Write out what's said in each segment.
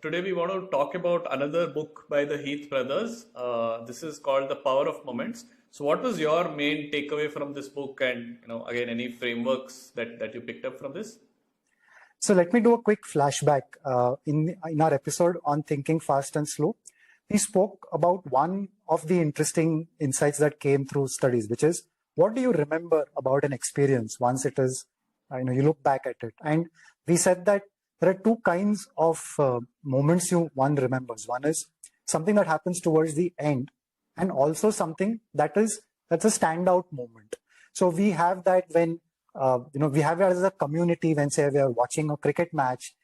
Today we want to talk about another book by the Heath brothers. This is called The Power of Moments. So what was your main takeaway from this book, and again, any frameworks that you picked up from this? So let me do a quick flashback. In our episode on thinking fast and slow, we spoke about one of the interesting insights that came through studies, which is, what do you remember about an experience once it is, you look back at it? And we said that there are two kinds of moments one remembers. One is something that happens towards the end, and also something that's a standout moment. So we have that when we have it as a community when, say, we are watching a cricket match,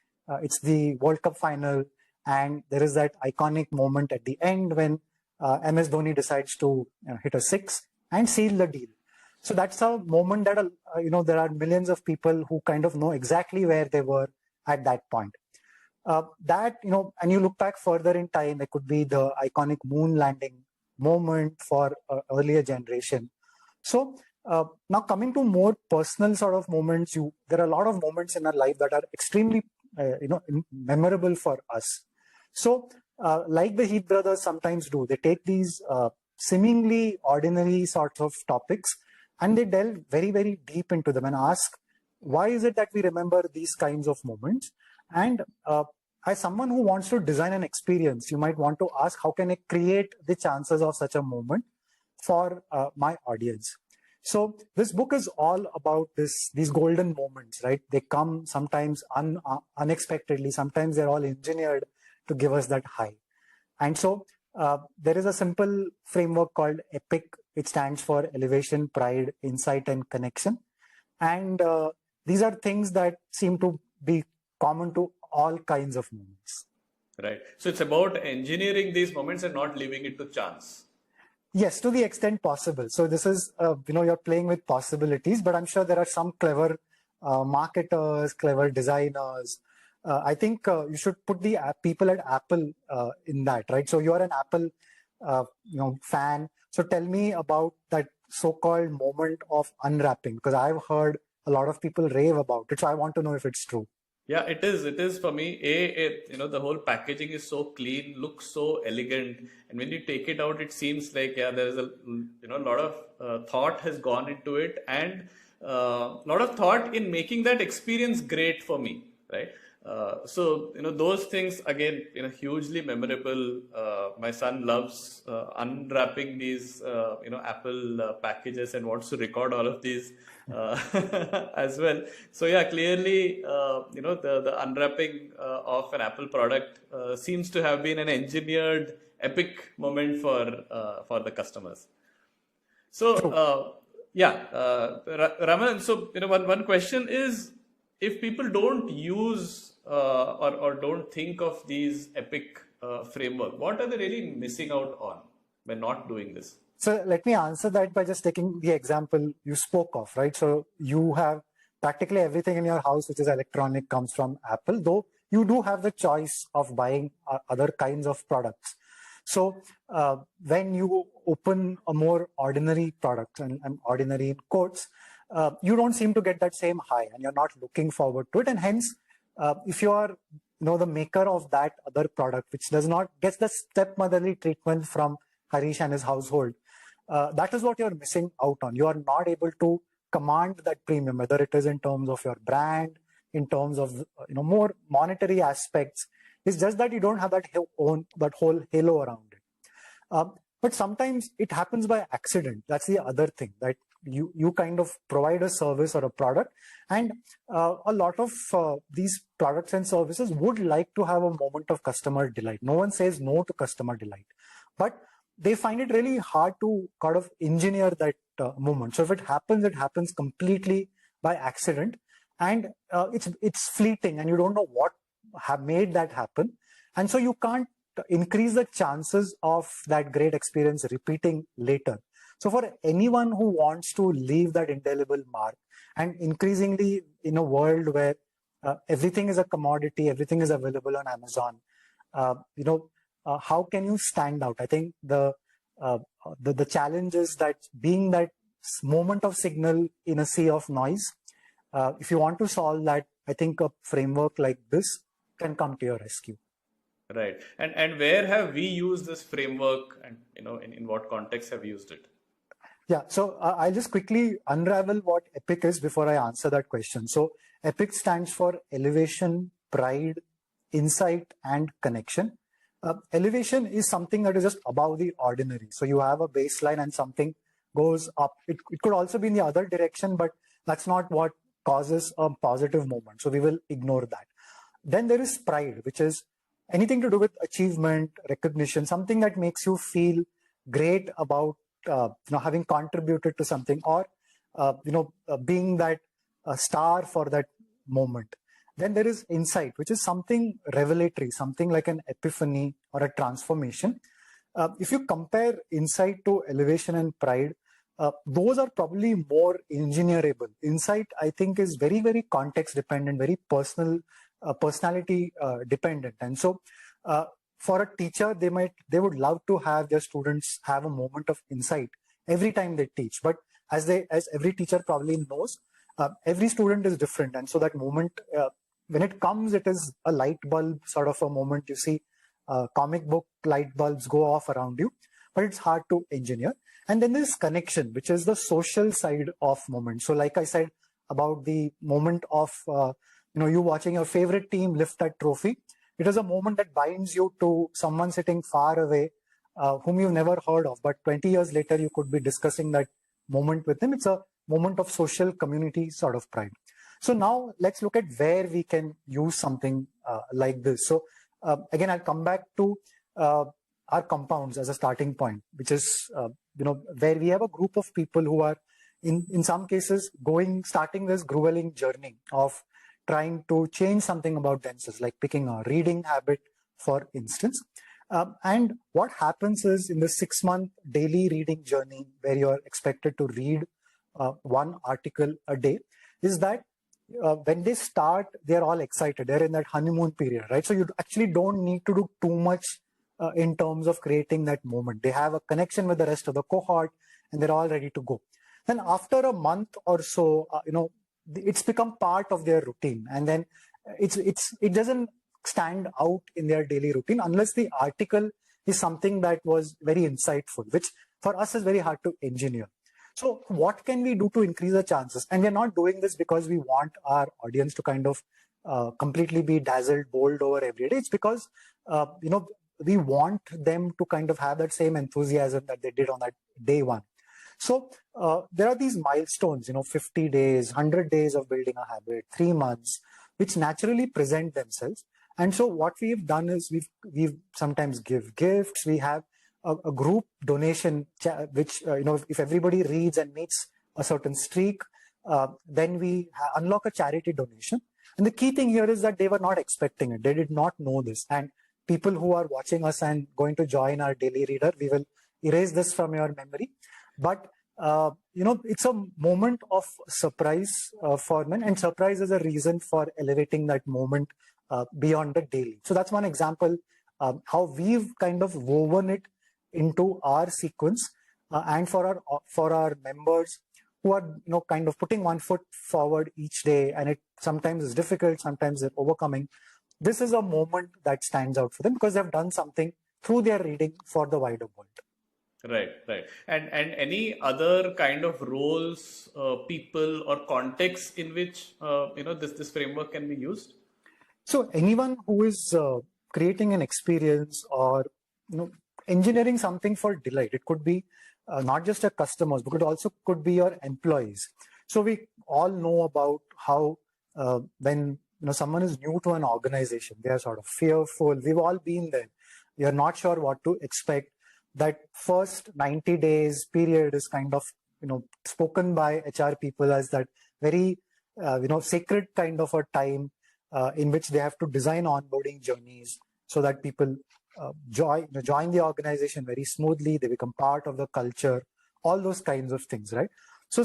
it's the World Cup final, and there is that iconic moment at the end when MS Dhoni decides to hit a six and seal the deal. So that's a moment that, there are millions of people who kind of know exactly where they were at that point. And you look back further in time, it could be the iconic moon landing moment for earlier generation. So now coming to more personal sort of moments, there are a lot of moments in our life that are extremely, memorable for us. So like the Heath brothers sometimes do, they take these seemingly ordinary sorts of topics and they delve very, very deep into them and ask, why is it that we remember these kinds of moments? And as someone who wants to design an experience, you might want to ask, how can I create the chances of such a moment for my audience? So this book is all about these golden moments, right? They come sometimes unexpectedly. Sometimes they're all engineered to give us that high. And so there is a simple framework called EPIC. It stands for Elevation, Pride, Insight, and Connection. And these are things that seem to be common to all kinds of moments. Right. So it's about engineering these moments and not leaving it to chance. Yes, to the extent possible. So this is, you're playing with possibilities, but I'm sure there are some clever marketers, clever designers. I think you should put the people at Apple in that, right? So you're an Apple, fan. So tell me about that so-called moment of unwrapping, because I've heard a lot of people rave about it. So I want to know if it's true. Yeah, it is. It is for me. The whole packaging is so clean, looks so elegant, and when you take it out, it seems like there is a lot of thought has gone into it, and a lot of thought in making that experience great for me, right? So those things again, hugely memorable. My son loves unwrapping these Apple packages and wants to record all of these as well. So yeah, clearly the unwrapping of an Apple product seems to have been an engineered epic moment for the customers. So Raman, so one question is, if people don't use or don't think of these epic framework, what are they really missing out on by not doing this? So let me answer that by just taking the example you spoke of, right? So you have practically everything in your house which is electronic comes from Apple, though you do have the choice of buying other kinds of products. So when you open a more ordinary product, and ordinary in quotes, you don't seem to get that same high, and you're not looking forward to it. And hence, if you are the maker of that other product, which does not get the stepmotherly treatment from Harish and his household, that is what you're missing out on. You are not able to command that premium, whether it is in terms of your brand, in terms of more monetary aspects. It's just that you don't have that whole halo around it. But sometimes it happens by accident. That's the other thing, that you kind of provide a service or a product, and a lot of these products and services would like to have a moment of customer delight. No one says no to customer delight, but they find it really hard to kind of engineer that moment. So if it happens completely by accident, and it's fleeting, and you don't know what have made that happen, and so you can't increase the chances of that great experience repeating later. So for anyone who wants to leave that indelible mark, and increasingly in a world where everything is a commodity, everything is available on Amazon, how can you stand out? I think the challenge is that being that moment of signal in a sea of noise, if you want to solve that, I think a framework like this can come to your rescue. Right. And where have we used this framework, and in what context have we used it? Yeah, so I'll just quickly unravel what EPIC is before I answer that question. So EPIC stands for elevation, pride, insight, and connection. Elevation is something that is just above the ordinary. So you have a baseline and something goes up. It could also be in the other direction, but that's not what causes a positive moment. So we will ignore that. Then there is pride, which is anything to do with achievement, recognition, something that makes you feel great about having contributed to something, or being that star for that moment. Then there is insight, which is something revelatory, something like an epiphany or a transformation. If you compare insight to elevation and pride, those are probably more engineerable. Insight, I think, is very, very context dependent, very personal, personality dependent. And so for a teacher, they would love to have their students have a moment of insight every time they teach. But as every teacher probably knows, every student is different. And so that moment, when it comes, it is a light bulb sort of a moment. You see comic book light bulbs go off around you, but it's hard to engineer. And then there's connection, which is the social side of moment. So like I said about the moment of, you watching your favorite team lift that trophy, it is a moment that binds you to someone sitting far away, whom you've never heard of, but 20 years later, you could be discussing that moment with them. It's a moment of social community sort of pride. So now let's look at where we can use something like this. So again, I'll come back to our compounds as a starting point, which is, where we have a group of people who are in some cases starting this grueling journey of trying to change something about themselves, like picking a reading habit, for instance. And what happens is in the 6-month daily reading journey, where you're expected to read one article a day, is that when they start, they're all excited. They're in that honeymoon period, right? So you actually don't need to do too much in terms of creating that moment. They have a connection with the rest of the cohort and they're all ready to go. Then after a month or so, it's become part of their routine. And then it doesn't stand out in their daily routine unless the article is something that was very insightful, which for us is very hard to engineer. So what can we do to increase the chances? And we're not doing this because we want our audience to kind of completely be dazzled, bowled over every day. It's because, we want them to kind of have that same enthusiasm that they did on that day one. So there are these milestones, 50 days, 100 days of building a habit, 3 months, which naturally present themselves. And so what we've done is we've sometimes give gifts. We have a group donation, which, if everybody reads and meets a certain streak, then we unlock a charity donation. And the key thing here is that they were not expecting it. They did not know this. And people who are watching us and going to join our daily reader, we will erase this from your memory. But, it's a moment of surprise for men, and surprise is a reason for elevating that moment beyond the daily. So that's one example how we've kind of woven it into our sequence, and for our members who are kind of putting one foot forward each day, and it sometimes is difficult, sometimes they're overcoming. This is a moment that stands out for them because they've done something through their reading for the wider world. Right. And any other kind of roles, people, or contexts in which this framework can be used? So anyone who is creating an experience or engineering something for delight, it could be not just your customers, but it also could be your employees. So we all know about how when someone is new to an organization, they are sort of fearful. We've all been there. We are not sure what to expect. That first 90 days period is kind of spoken by HR people as that very sacred kind of a time in which they have to design onboarding journeys so that people join the organization very smoothly. They become part of the culture, all those kinds of things, right? So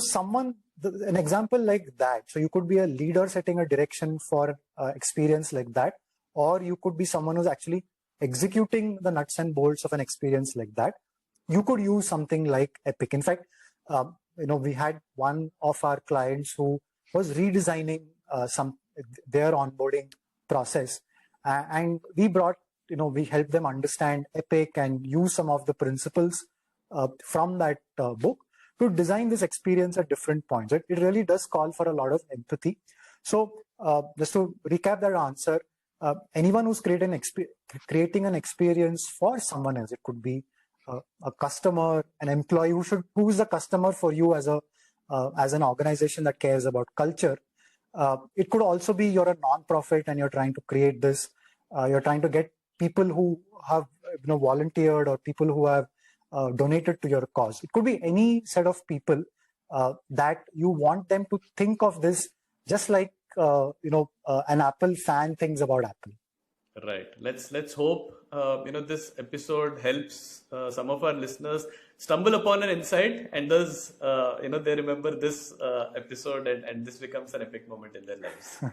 an example like that. So you could be a leader setting a direction for experience like that, or you could be someone who's actually executing the nuts and bolts of an experience like that. You could use something like Epic. In fact, we had one of our clients who was redesigning their onboarding process, and we brought we help them understand Epic and use some of the principles from that book to design this experience at different points. It really does call for a lot of empathy. So just to recap that answer, anyone who's creating an experience for someone else, it could be a customer, an employee who's the customer for you as an organization that cares about culture. It could also be you're a non-profit and you're trying to create this. You're trying to get people who have volunteered or people who have donated to your cause. It could be any set of people that you want them to think of this just like an Apple fan thinks about Apple. Right. Let's hope this episode helps some of our listeners stumble upon an insight, and thus they remember this episode, and this becomes an epic moment in their lives.